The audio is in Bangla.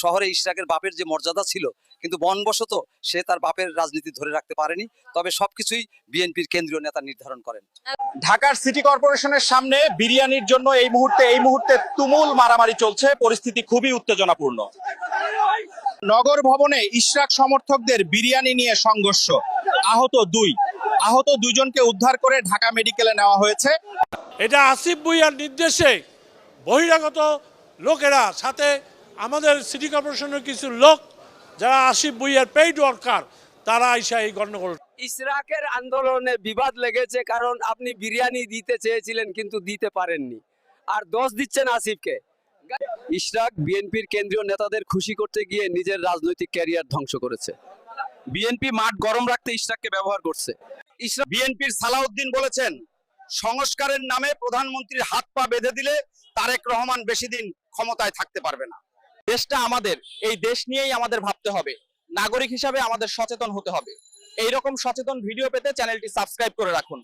শহরে ইশরাকের বাপের যে মর্যাদা ছিল, কিন্তু বনবশত সে তার বাপের রাজনীতি ধরে রাখতে পারেনি। তবে সবকিছুই বিএনপির কেন্দ্রীয় নেতা নির্ধারণ করেন। ঢাকার সিটি কর্পোরেশনের সামনে বিরিয়ানির জন্য এই মুহূর্তে তুমুল মারামারি চলছে, পরিস্থিতি খুবই উত্তেজনাপূর্ণ। নগর ভবনে ইশরাক সমর্থকদের বিরিয়ানি নিয়ে সংঘর্ষ, আহত দুইজনকে উদ্ধার করে ঢাকা মেডিকেলে নেওয়া হয়েছে। এটা আসিফ ভুঁইয়ার নির্দেশে বহিরাগত লোকেরা, সাথে আমাদের সিটি কর্পোরেশনের কিছু লোক যারা আসিফ ভুঁইয়ার পেইড ওয়ার্কার, তারা আইসা এই গণ্ডগোল। ইশরাকের আন্দোলনে বিবাদ লেগেছে, কারণ আপনি বিরিয়ানি দিতে চেয়েছিলেন কিন্তু দিতে পারেননি, আর দোষ দিচ্ছেন আসিফকে। ইশরাক বিএনপির কেন্দ্রীয় নেতাদের খুশি করতে গিয়ে নিজের রাজনৈতিক ক্যারিয়ার ধ্বংস করেছে। বিএনপি মাঠ গরম রাখতে ইশরাককে ব্যবহার করছে। বিএনপির সালাউদ্দিন বলেছেন, সংস্কারের নামে প্রধানমন্ত্রীর হাত পা বেঁধে দিলে তারেক রহমান বেশি দিন ক্ষমতায় থাকতে পারবে না। দেশটা আমাদের, এই দেশ নিয়েই আমাদের ভাবতে হবে। নাগরিক হিসাবে আমাদের সচেতন হতে হবে। এইরকম সচেতন ভিডিও পেতে চ্যানেলটি সাবস্ক্রাইব করে রাখুন।